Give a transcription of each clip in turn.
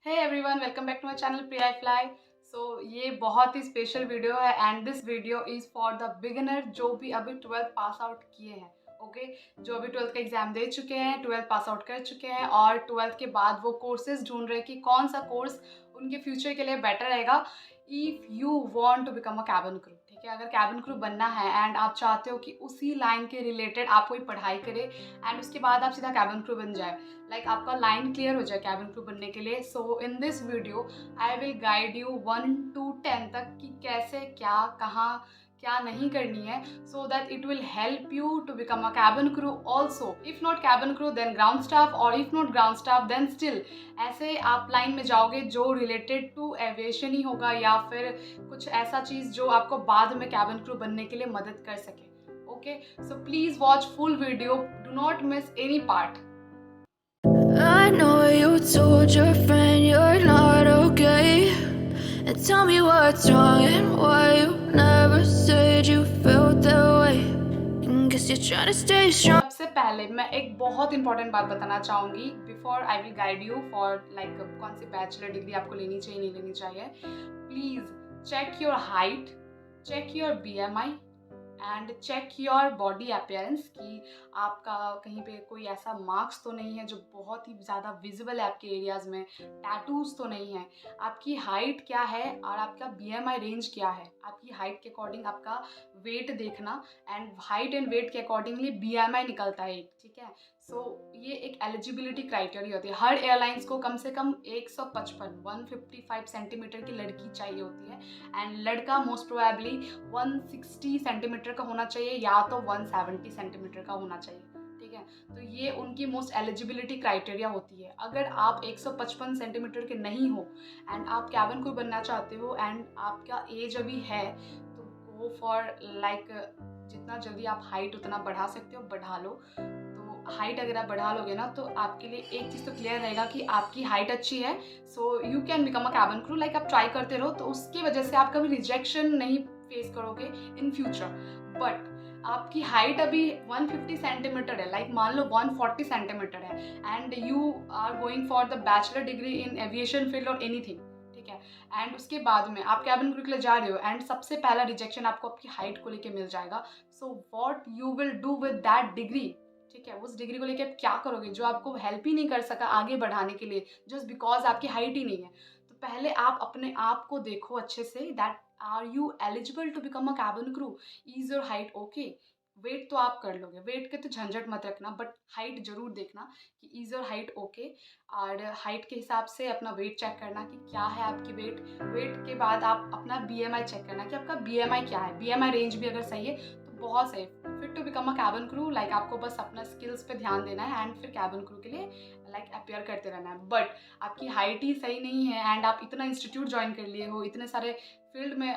Hey everyone, welcome back to my channel Priya fly. ये बहुत ही स्पेशल वीडियो है and this video is for the beginner जो भी अभी 12th पास आउट किए हैं। ओके, जो अभी 12th का एग्ज़ाम दे चुके हैं, 12th पास आउट कर चुके हैं और 12th के बाद वो कोर्सेज ढूंढ रहे हैं कि कौन सा कोर्स उनके फ्यूचर के लिए बेटर रहेगा। If you want to become a cabin crew, ठीक है, अगर कैबिन क्रू बनना है एंड आप चाहते हो कि उसी लाइन के रिलेटेड आप कोई पढ़ाई करें एंड उसके बाद आप सीधा कैबिन क्रू बन जाए, लाइक आपका लाइन क्लियर हो जाए कैबिन क्रू बनने के लिए। So in this video I will guide you 1 to 10 तक कि कैसे क्या कहाँ क्या नहीं करनी है, so that it will help you to become a cabin crew also. If not cabin crew then ground staff, और if not ground staff then still ऐसे आप लाइन में जाओगे जो रिलेटेड टू एविएशन ही होगा या फिर कुछ ऐसा चीज़ जो आपको बाद में कैबिन क्रू बनने के लिए मदद कर सके। Okay, so please watch full video, do not miss any part. I know you told your friend you're not okay, and tell me what's wrong and why you never said you felt that way. And guess you're trying to stay strong. सबसे पहले मैं एक बहुत important बात बताना चाहूँगी before I will guide you for like कौन सी bachelor degree आपको लेनी चाहिए नहीं लेनी चाहिए। Please check your height, check your BMI and check your body appearance कि आपका कहीं पे कोई ऐसा मार्क्स तो नहीं है जो बहुत ही ज़्यादा विजिबल है आपके एरियाज़ में, टैटूज तो नहीं है, आपकी हाइट क्या है और आपका BMI रेंज क्या है। आपकी हाइट के अकॉर्डिंग आपका वेट देखना एंड हाइट एंड वेट के अकॉर्डिंगली BMI निकलता है, ठीक है। ये एक एलिजिबिलिटी क्राइटेरिया होती है। हर एयरलाइंस को कम से कम 155 सेंटीमीटर की लड़की चाहिए होती है एंड लड़का मोस्ट प्रोबेबली 160 सेंटीमीटर का होना चाहिए या तो 170 सेंटीमीटर का होना चाहिए, ठीक है। तो ये उनकी मोस्ट एलिजिबिलिटी क्राइटेरिया होती है। अगर आप 155 सेंटीमीटर के नहीं हो एंड आप कैबिन क्रू बनना चाहते हो एंड आपका एज अभी है, तो गो फॉर लाइक जितना जल्दी आप हाइट उतना बढ़ा सकते हो बढ़ा लो। तो हाइट अगर आप बढ़ा लोगे ना तो आपके लिए एक चीज़ तो क्लियर रहेगा कि आपकी हाइट अच्छी है, so you can become a cabin crew. Like आप ट्राई करते रहो तो उसकी वजह से आप कभी रिजेक्शन नहीं फेस करोगे इन फ्यूचर। बट आपकी हाइट अभी 150 सेंटीमीटर है, लाइक मान लो 140 सेंटीमीटर है and you are going for the bachelor degree in aviation field और एनीथिंग, ठीक है। एंड उसके बाद में आप कैबिन क्रू के लिए जा रहे हो एंड सबसे पहला रिजेक्शन आपको आपकी हाइट को लेके मिल जाएगा। So what you will do with that degree, ठीक है, उस डिग्री को लेके आप क्या करोगे जो आपको हेल्प ही नहीं कर सका आगे बढ़ाने के लिए जस्ट बिकॉज आपकी हाइट ही नहीं है। तो पहले आप अपने आप को देखो अच्छे से, that are you eligible to become a cabin crew, is your height okay. Weight तो आप कर लोगे, वेट के तो झंझट मत रखना, बट हाइट जरूर देखना कि इज योर हाइट ओके। और हाइट के हिसाब से अपना वेट चेक करना कि क्या है आपकी वेट। वेट के बाद आप अपना BMI चेक करना कि आपका BMI क्या है। BMI रेंज भी अगर सही है तो बहुत सही, fit to become a cabin crew. Like आपको बस अपना स्किल्स पे ध्यान देना है एंड फिर कैबिन क्रू के लिए लाइक अपेयर करते रहना है। बट आपकी हाइट ही सही नहीं है एंड आप इतना इंस्टीट्यूट ज्वाइन कर लिए हो, इतने सारे फील्ड में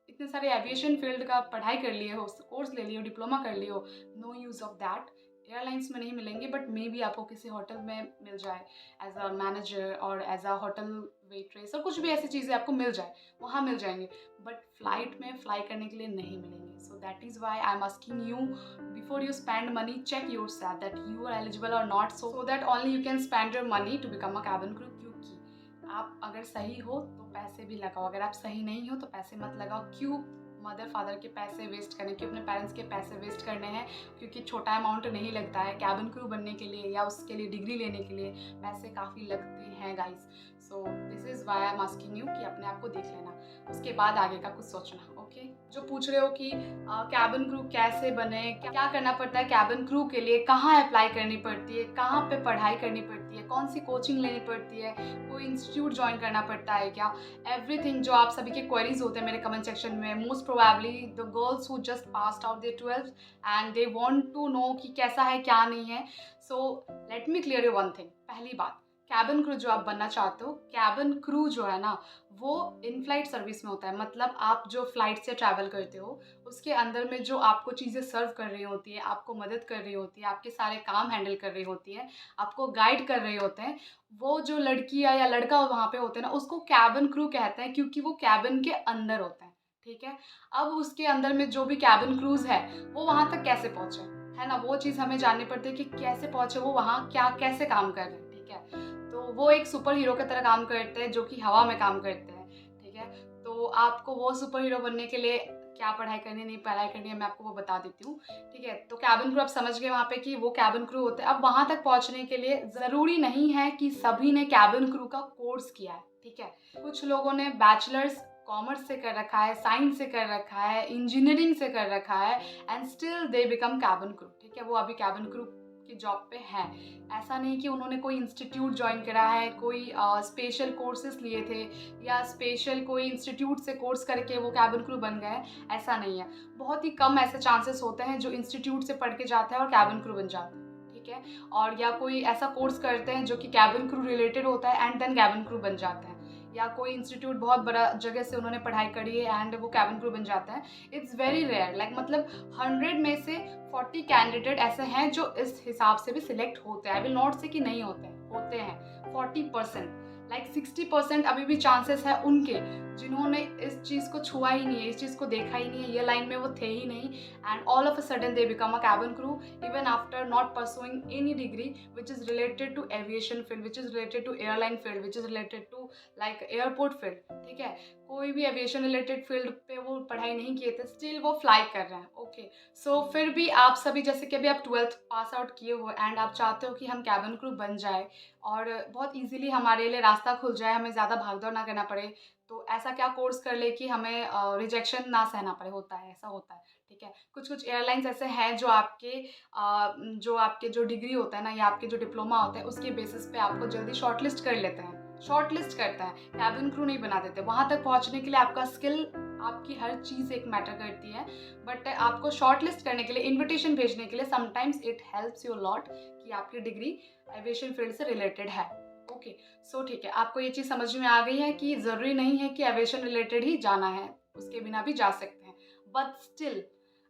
इतने सारे एविएशन फील्ड का पढ़ाई कर लिए हो, कोर्स ले लिए हो, डिप्लोमा कर लिए हो, no use of that. Airlines में नहीं मिलेंगे बट मे बी आपको किसी होटल में मिल जाए एज अ मैनेजर और एज अ होटल वेट्रेस और कुछ भी ऐसी चीज़ें आपको मिल जाए, वहाँ मिल जाएंगे। बट फ्लाइट में फ्लाई करने के लिए नहीं मिलेंगे। So that is why I am asking you before you spend money check yourself that you are eligible और not, so that only you can spend your money to become a cabin crew. क्योंकि आप अगर सही हो तो पैसे भी लगाओ, अगर आप सही नहीं हो तो पैसे मत लगाओ। क्यों मदर फादर के पैसे वेस्ट करने, क्यों अपने पेरेंट्स के पैसे वेस्ट करने हैं, क्योंकि छोटा अमाउंट नहीं लगता है कैबिन क्रू बनने के लिए या उसके लिए डिग्री लेने के लिए पैसे काफ़ी लगते हैं guys. So this is why I am asking you कि अपने आप को देख लेना, उसके बाद आगे का कुछ सोचना। ओके, जो पूछ रहे हो कि कैबिन क्रू कैसे बने, क्या करना पड़ता है कैबिन क्रू के लिए, कहाँ अप्लाई करनी पड़ती है, कहाँ पे पढ़ाई करनी पड़ती है, कौन सी कोचिंग लेनी पड़ती है, कोई इंस्टीट्यूट ज्वाइन करना पड़ता है क्या, एवरीथिंग जो आप सभी के क्वेरीज होते हैं मेरे कमेंट सेक्शन में, most probably the girls who just passed out their 12th and they want to know कि कैसा है क्या नहीं है। So let me clear you one thing. पहली बात, कैबिन क्रू जो आप बनना चाहते हो, कैबिन क्रू जो है ना वो इन फ्लाइट सर्विस में होता है। मतलब आप जो फ्लाइट से ट्रैवल करते हो उसके अंदर में जो आपको चीज़ें सर्व कर रही होती है, आपको मदद कर रही होती है, आपके सारे काम हैंडल कर रही होती है, आपको गाइड कर रहे होते हैं, वो जो लड़की या लड़का वहाँ पे होते हैं ना उसको कैबिन क्रू कहते हैं, क्योंकि वो कैबिन के अंदर होता है, ठीक है। अब उसके अंदर में जो भी कैबिन क्रूज है वो वहाँ तक कैसे पहुँचे, है ना, वो चीज़ हमें जाननी पड़ती है कि कैसे पहुँचे वो वहाँ, क्या कैसे काम कर रहे हैं, ठीक है। तो वो एक सुपर हीरो की तरह काम करते हैं जो कि हवा में काम करते हैं, ठीक है। तो आपको वो सुपर हीरो बनने के लिए क्या पढ़ाई करनी नहीं पढ़ाई करनी है मैं आपको वो बता देती हूँ, ठीक है। तो कैबिन क्रू आप समझ गए वहाँ पे कि वो कैबिन क्रू होते हैं। अब वहाँ तक पहुँचने के लिए ज़रूरी नहीं है कि सभी ने कैबिन क्रू का कोर्स किया है, ठीक है। कुछ लोगों ने बैचलर्स कॉमर्स से कर रखा है, साइंस से कर रखा है, इंजीनियरिंग से कर रखा है and still they become cabin crew, ठीक है। वो अभी कैबिन क्रू की जॉब पे हैं। ऐसा नहीं कि उन्होंने कोई इंस्टीट्यूट ज्वाइन करा है, कोई स्पेशल कोर्सेज लिए थे या स्पेशल कोई इंस्टीट्यूट से कोर्स करके वो कैबिन क्रू बन गए, ऐसा नहीं है। बहुत ही कम ऐसे चांसेस होते हैं जो इंस्टीट्यूट से पढ़ के जाते हैं और कैबिन क्रू बन जाते हैं, ठीक है। और या कोई ऐसा कोर्स करते हैं जो कि कैबिन क्रू रिलेटेड होता है एंड देन कैबिन क्रू बन जाते हैं, या कोई इंस्टीट्यूट बहुत बड़ा जगह से उन्होंने पढ़ाई करी है एंड वो कैबिन क्रू बन जाता है। इट्स वेरी रेयर, लाइक मतलब 100 में से 40 कैंडिडेट ऐसे हैं जो इस हिसाब से भी सिलेक्ट होते हैं। आई विल नॉट से कि नहीं होते हैं 40%, लाइक 60% अभी भी चांसेस है उनके जिन्होंने इस चीज़ को छुआ ही नहीं है, इस चीज़ को देखा ही नहीं है, ये लाइन में वो थे ही नहीं and all of a sudden they become a cabin crew even after not pursuing any degree which is related to aviation field, which is related to airline field, which is related to like airport field, ठीक है। कोई भी aviation related field पे वो पढ़ाई नहीं किए थे, स्टिल वो फ्लाई कर रहे हैं, ओके। सो फिर भी आप सभी जैसे कि अभी आप 12th पास आउट किए हो एंड आप चाहते हो कि हम कैबिन क्रू बन जाए और बहुत इजीली हमारे लिए रास्ता खुल जाए, हमें ज़्यादा भागदौड़ ना करना पड़े, तो ऐसा क्या कोर्स कर ले कि हमें रिजेक्शन ना सहना पड़े। होता है, ऐसा होता है, ठीक है। कुछ कुछ एयरलाइंस ऐसे हैं जो आपके जो डिग्री होता है ना या आपके जो डिप्लोमा होता है उसके बेसिस पे आपको जल्दी शॉर्टलिस्ट कर लेते हैं, शॉर्टलिस्ट करता है, कैबिन क्रू नहीं बना देते। वहाँ तक पहुँचने के लिए आपका स्किल, आपकी हर चीज़ एक मैटर करती है, बट आपको शॉर्टलिस्ट करने के लिए, इन्विटेशन भेजने के लिए sometimes it helps you lot कि आपकी डिग्री एविएशन फील्ड से रिलेटेड है, ओके। सो ठीक है, आपको ये चीज़ समझ में आ गई है कि ज़रूरी नहीं है कि एविएशन रिलेटेड ही जाना है, उसके बिना भी जा सकते हैं। बट स्टिल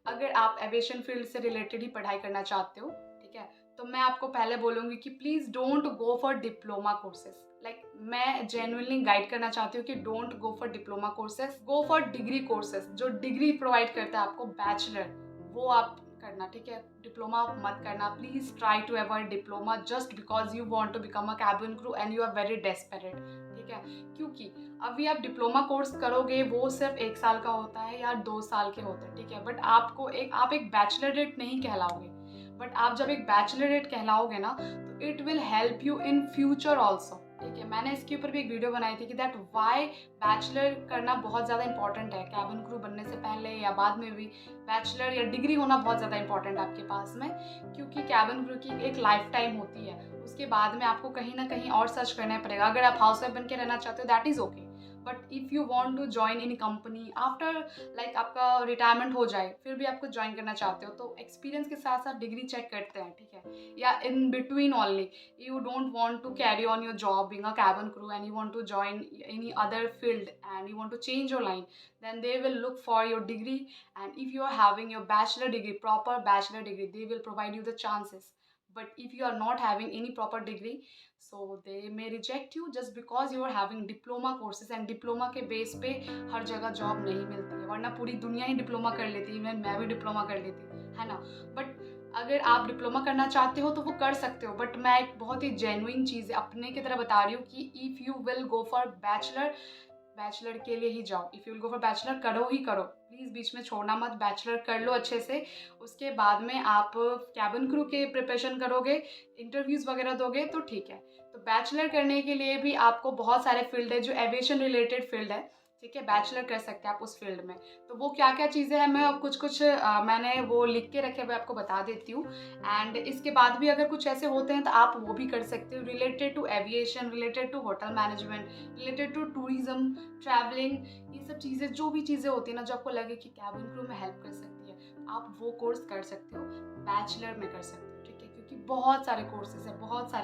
अगर आप एविएशन फील्ड से रिलेटेड ही पढ़ाई करना चाहते हो, ठीक है, तो मैं आपको पहले बोलूँगी कि please don't go for diploma courses. Like मैं जेन्युइनली गाइड करना चाहती हूँ कि don't go for diploma courses, go for degree courses. जो डिग्री प्रोवाइड करता है आपको बैचलर, वो आप करना, ठीक है। डिप्लोमा मत करना, please try to avoid diploma just because you want to become a cabin crew and you are very desperate, ठीक है। क्योंकि अभी आप डिप्लोमा कोर्स करोगे वो सिर्फ 1 साल का होता है या 2 साल के होते हैं, ठीक है। बट आप एक बैचलरेट नहीं कहलाओगे, बट आप जब एक बैचलरेट कहलाओगे ना तो it will help you in future also, ठीक है। मैंने इसके ऊपर भी एक वीडियो बनाई थी कि दैट वाई बैचलर करना बहुत ज़्यादा इंपॉर्टेंट है। कैबिन क्रू बनने से पहले या बाद में भी बैचलर या डिग्री होना बहुत ज़्यादा इंपॉर्टेंट है आपके पास में, क्योंकि कैबिन क्रू की एक लाइफ टाइम होती है, उसके बाद में आपको कहीं ना कहीं और सर्च करना पड़ेगा। अगर आप हाउस वाइफ बन के रहना चाहते हो that is okay, but if you want to join in company after like आपका रिटायरमेंट हो जाए फिर भी आपको ज्वाइन करना चाहते हो तो एक्सपीरियंस के साथ साथ डिग्री चेक करते हैं, ठीक है। या in between only you don't want to carry on your job being a cabin crew and you want to join any other field and you want to change your line, then they will look for your degree, and if you are having your bachelor degree, proper bachelor degree, they will provide you the chances. But if you are not having any proper degree, so they may reject you just because you are having diploma courses, and diploma के base पे हर जगह job नहीं मिलती है, वरना पूरी दुनिया ही diploma कर लेती है, मैं भी डिप्लोमा कर लेती है ना। बट अगर आप डिप्लोमा करना चाहते हो तो वो कर सकते हो, बट मैं एक बहुत ही जेन्युइन चीज़ अपने की तरह बता रही हूँ कि if you will go for bachelor के लिए ही जाओ। If you will go for bachelor करो ही करो, प्लीज़ बीच में छोड़ना मत, बैचलर कर लो अच्छे से। उसके बाद में आप कैबिन क्रू के प्रिपरेशन करोगे, इंटरव्यूज़ वगैरह दोगे तो ठीक है। तो बैचलर करने के लिए भी आपको बहुत सारे फील्ड है जो एविएशन रिलेटेड फील्ड है, ठीक है। बैचलर कर सकते हैं आप उस फील्ड में, तो वो क्या क्या चीज़ें हैं मैं कुछ मैंने वो लिख के रखे हुए आपको बता देती हूँ। एंड इसके बाद भी अगर कुछ ऐसे होते हैं तो आप वो भी कर सकते हो, related to aviation, related to hotel management, related to tourism, travelling, ये सब चीज़ें जो भी चीज़ें होती है ना जो आपको लगे कि कैबिन क्रू में हेल्प कर सकती है, आप वो कोर्स कर सकते हो, बैचलर में कर सकते हो, ठीक है। क्योंकि बहुत सारे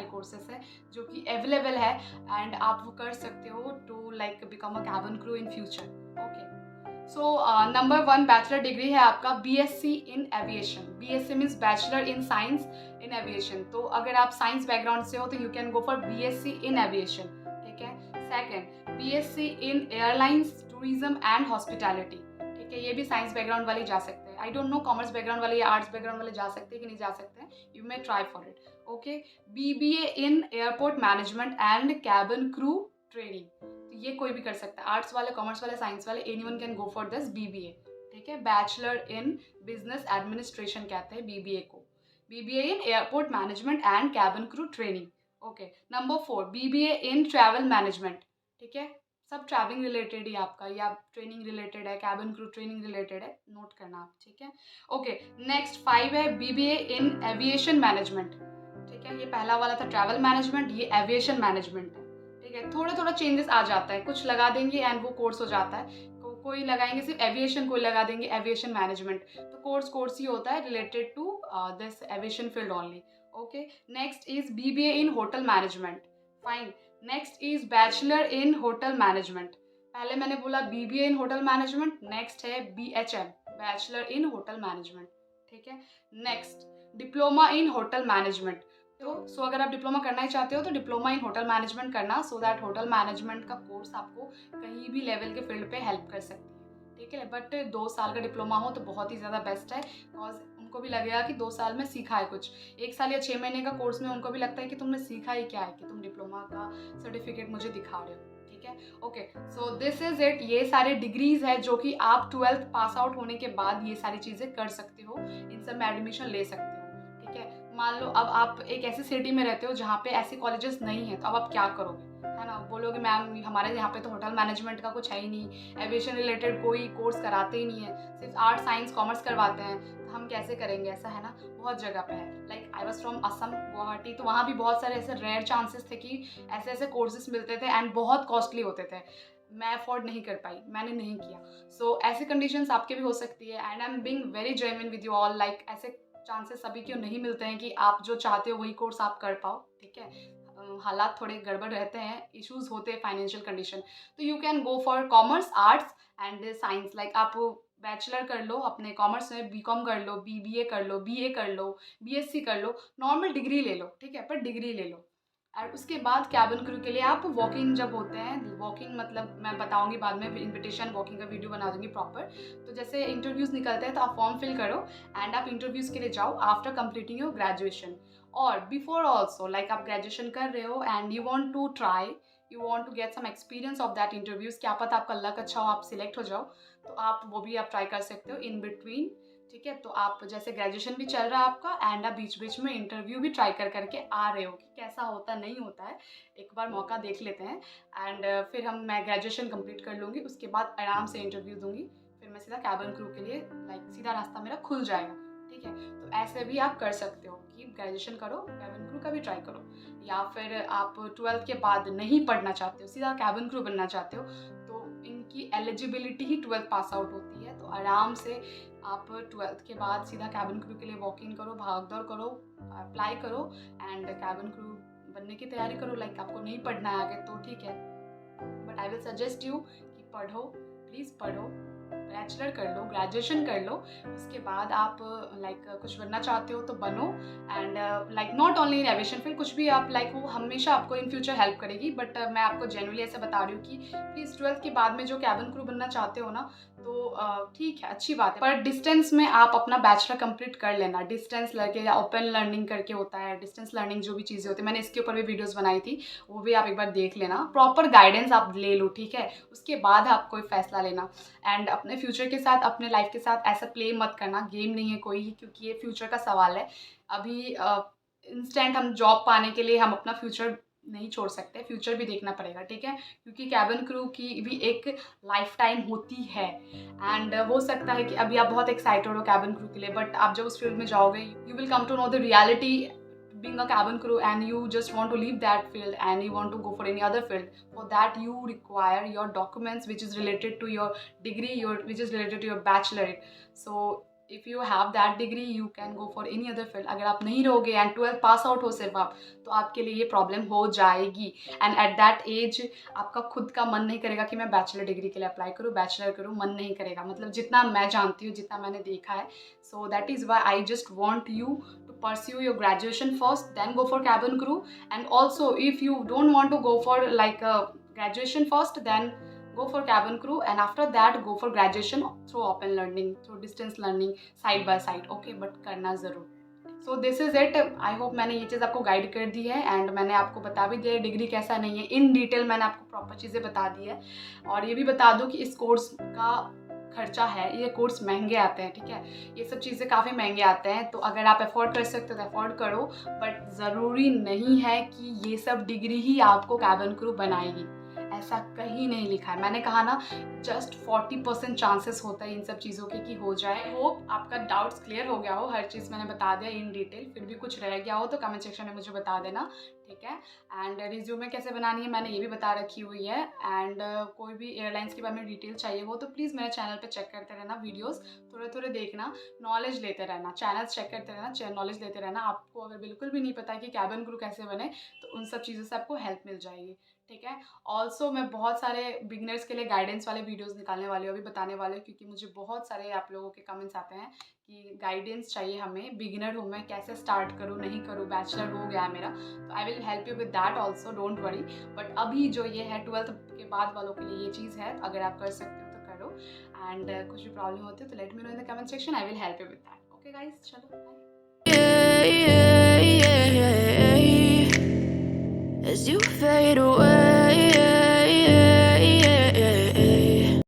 कोर्सेज हैं जो कि अवेलेबल है एंड आप वो कर सकते हो to like become a cabin crew in future, okay. So number 1 bachelor degree है आपका BSc in aviation. BSc means bachelor in science in aviation. तो अगर आप साइंस बैकग्राउंड से हो तो you can go for BSc in aviation, ठीक है। Second BSc in airlines, tourism and hospitality, ठीक है। ये भी साइंस बैकग्राउंड वाले जा सकते हैं। I don't know commerce background वाले या आर्ट्स बैकग्राउंड वाले जा सकते हैं कि नहीं जा सकते हैं, you may try for it, okay, BBA in airport management and cabin crew training, तो ये कोई भी कर सकता है, आर्ट्स वाले, कॉमर्स वाले, साइंस वाले, anyone can go for this BBA, ठीक है। बैचलर इन बिजनेस एडमिनिस्ट्रेशन कहते हैं BBA को, BBA in airport management and cabin crew training, okay. Number 4, BBA in travel management, ठीक है, सब ट्रैवलिंग रिलेटेड ही आपका, या ट्रेनिंग रिलेटेड है, कैबिन क्रू ट्रेनिंग रिलेटेड है, नोट करना आप, ठीक है। ओके, नेक्स्ट 5 है BBA इन एविएशन मैनेजमेंट, ठीक है। ये पहला वाला था ट्रैवल मैनेजमेंट, ये एविएशन मैनेजमेंट है, ठीक है। थोड़ा थोड़ा चेंजेस आ जाता है, कुछ लगा देंगे एंड वो कोर्स हो जाता है, कोई लगाएंगे सिर्फ एविएशन, कोई लगा देंगे एविएशन मैनेजमेंट, तो कोर्स ही होता है related to this aviation field only, okay. Next is BBA in hotel management, fine. Next is bachelor in hotel management, पहले मैंने बोला BBA in hotel management, next है BHM bachelor in hotel management, ठीक है। Next diploma in hotel management, तो अगर आप diploma करना ही चाहते हो तो डिप्लोमा इन होटल मैनेजमेंट करना, सो दैट होटल मैनेजमेंट का कोर्स आपको कहीं भी लेवल के फील्ड पे हेल्प कर सकती है, ठीक है। बट 2 साल का डिप्लोमा हो तो बहुत ही ज़्यादा बेस्ट है, बिकॉज उनको भी लगेगा कि 2 साल में सीखा है कुछ, 1 साल या 6 महीने का कोर्स में उनको भी लगता है कि तुमने सीखा ही क्या है, कि तुम डिप्लोमा का सर्टिफिकेट मुझे दिखा रहे हो, ठीक है। Okay, so this is it, ये सारे डिग्रीज है जो कि आप 12th पास आउट होने के बाद ये सारी चीज़ें कर सकते हो, इन सब में एडमिशन ले सकते हो, ठीक है। मान लो अब आप एक ऐसी सिटी में रहते हो जहाँ पे ऐसे कॉलेजेस नहीं है, तो अब आप क्या करोगे, है ना, बोलोगे मैम हमारे यहाँ पे तो होटल मैनेजमेंट का कुछ है ही नहीं, एविएशन रिलेटेड कोई कोर्स कराते ही नहीं है, सिर्फ आर्ट साइंस कॉमर्स करवाते हैं, तो हम कैसे करेंगे, ऐसा है ना, बहुत जगह पे है। Like I was from Assam, Guwahati, तो वहाँ भी बहुत सारे ऐसे रेयर चांसेस थे कि ऐसे ऐसे कोर्सेज मिलते थे एंड बहुत कॉस्टली होते थे, मैं अफोर्ड नहीं कर पाई, मैंने नहीं किया। सो ऐसी कंडीशंस आपके भी हो सकती है, and I am being very genuine with you all, like ऐसे चांसेस सभी क्यों नहीं मिलते हैं कि आप जो चाहते हो वही कोर्स आप कर पाओ, ठीक है। हालात थोड़े गड़बड़ रहते हैं, इश्यूज होते हैं, फाइनेंशियल कंडीशन, तो you can go for commerce, arts and science, like आप बैचलर कर लो अपने कॉमर्स में, BCom कर लो, BBA कर लो, BA कर लो, BSc कर लो, नॉर्मल डिग्री ले लो, ठीक है, पर डिग्री ले लो। और उसके बाद कैबिन क्रू के लिए आप वॉकिंग जब होते हैं, वॉकिंग मतलब मैं बताऊंगी बाद में, इनविटेशन वॉकिंग का वीडियो बना दूंगी प्रॉपर, तो जैसे इंटरव्यूज़ निकलते हैं तो आप फॉर्म फिल करो एंड आप इंटरव्यूज़ के लिए जाओ आफ्टर कंप्लीटिंग योर ग्रेजुएशन, और बिफोर ऑल्सो, लाइक आप ग्रेजुएशन कर रहे हो and you want to try, you want to get some experience of that interviews, क्या पता आपका लक अच्छा हो, आप सिलेक्ट हो जाओ, तो आप वो भी आप ट्राई कर सकते हो इन बिटवीन, ठीक है। तो आप जैसे ग्रेजुएशन भी चल रहा है आपका एंड आप बीच बीच में इंटरव्यू भी ट्राई कर करके आ रहे हो कि कैसा होता नहीं होता है, एक बार मौका देख लेते हैं, एंड फिर मैं ग्रेजुएशन कंप्लीट कर लूँगी, उसके बाद आराम से इंटरव्यू दूंगी, फिर मैं सीधा कैबिन क्रू के लिए लाइक सीधा रास्ता मेरा खुल जाएगा, ठीक है। तो ऐसे भी आप कर सकते हो कि ग्रेजुएशन करो, कैबिन क्रू का भी ट्राई करो, या फिर आप 12th के बाद नहीं पढ़ना चाहते हो, सीधा कैबिन क्रू बनना चाहते हो, तो इनकी एलिजिबिलिटी ही 12th पास आउट होती है, तो आराम से आप 12th के बाद सीधा कैबिन क्रू के लिए वॉक इन करो, भाग दौड़ करो, अप्लाई करो एंड कैबिन क्रू बनने की तैयारी करो। लाइक आपको नहीं पढ़ना है आगे तो ठीक है, but I will suggest you कि पढ़ो, प्लीज़ पढ़ो, बैचलर कर लो, ग्रेजुएशन कर लो, उसके बाद आप लाइक कुछ बनना चाहते हो तो बनो, and like not only in aviation field, कुछ भी आप लाइक वो हमेशा आपको इन फ्यूचर हेल्प करेगी, बट मैं आपको जेन्युइनली ऐसे बता रही हूँ कि प्लीज़ 12th के बाद में जो कैबिन क्रू बनना चाहते हो ना, तो ठीक है, अच्छी बात है, पर डिस्टेंस में आप अपना बैचलर कंप्लीट कर लेना, डिस्टेंस लर्निंग या ओपन लर्निंग करके होता है, डिस्टेंस लर्निंग जो भी चीज़ें होती है, मैंने इसके ऊपर भी वीडियोस बनाई थी, वो भी आप एक बार देख लेना, प्रॉपर गाइडेंस आप ले लो, ठीक है, उसके बाद आप कोई फैसला लेना, एंड अपने फ्यूचर के साथ, अपने लाइफ के साथ ऐसा प्ले मत करना, गेम नहीं है कोई, क्योंकि ये फ्यूचर का सवाल है। अभी इंस्टेंट हम जॉब पाने के लिए हम अपना फ्यूचर नहीं छोड़ सकते, फ्यूचर भी देखना पड़ेगा, ठीक है, क्योंकि कैबिन क्रू की भी एक लाइफ टाइम होती है, एंड हो सकता है कि अभी आप बहुत एक्साइटेड हो कैबिन क्रू के लिए, बट आप जब उस फील्ड में जाओगे you will come to know the reality being a cabin crew, and you just want to leave that field and you want to go for any other field. For that you require your documents which is related to your degree, which is related to your bachelorate. So if you have that degree you can go for any other field. अगर आप नहीं रहोगे and 12th pass out हो सिर्फ आप, तो आपके लिए ये प्रॉब्लम हो जाएगी, एंड एट दैट एज आपका खुद का मन नहीं करेगा कि मैं बैचलर डिग्री के लिए अप्लाई करूँ, बैचलर करूँ, मन नहीं करेगा, मतलब जितना मैं जानती हूँ, जितना मैंने देखा है। So that is why I just want you pursue your graduation first, then go for cabin crew, and also if you don't want to go for like graduation first, then go for cabin crew, and after that go for graduation through open learning, through distance learning, side by side, okay, but करना ज़रूर। So this is it. I hope मैंने ये चीज़ आपको guide कर दी है and मैंने आपको बता भी दिया है डिग्री कैसा नहीं है, इन डिटेल मैंने आपको प्रॉपर चीज़ें बता दी है। और ये भी बता दूँ कि इस कोर्स का खर्चा है, ये कोर्स महंगे आते हैं, ठीक है, ये सब चीज़ें काफ़ी महंगे आते हैं। तो अगर आप अफोर्ड कर सकते हो तो अफोर्ड करो, बट ज़रूरी नहीं है कि ये सब डिग्री ही आपको कैबिन क्रू बनाएगी, ऐसा कहीं नहीं लिखा है। मैंने कहा ना, जस्ट 40% चांसेस होता है इन सब चीज़ों के कि हो जाए। होप आपका डाउट्स क्लियर हो गया हो, हर चीज़ मैंने बता दिया इन डिटेल। फिर भी कुछ रह गया हो तो कमेंट सेक्शन में मुझे बता देना, ठीक है। एंड रिज्यूमे कैसे बनानी है मैंने ये भी बता रखी हुई है। एंड कोई भी एयरलाइंस के बारे में डिटेल चाहिए हो तो प्लीज़ मेरे चैनल पे चेक करते रहना, वीडियोस थोड़े थोड़े देखना, नॉलेज लेते रहना, चैनल्स चेक करते रहना, नॉलेज लेते रहना। आपको अगर बिल्कुल भी नहीं पता है कि कैबिन क्रू कैसे बने तो उन सब चीज़ों से आपको हेल्प मिल जाएगी, ठीक है। ऑल्सो मैं बहुत सारे बिगनर्स के लिए गाइडेंस वाले वीडियोस निकालने वाली हूँ, अभी बताने वाले हूँ, क्योंकि मुझे बहुत सारे आप लोगों के कमेंट्स आते हैं कि गाइडेंस चाहिए हमें, बिगिनर हूँ मैं, कैसे स्टार्ट करूँ, नहीं करूँ, बैचलर हो गया है मेरा, तो I will help you with that also, don't worry. But अभी जो ये है 12th के बाद वालों के लिए ये चीज़ है, अगर आप कर सकते हो तो करो। एंड कुछ भी प्रॉब्लम होती है तो let me know in the comment section, I will help you with that. Okay guys, चलो bye. Yeah, yeah, yeah, yeah. As you fade away.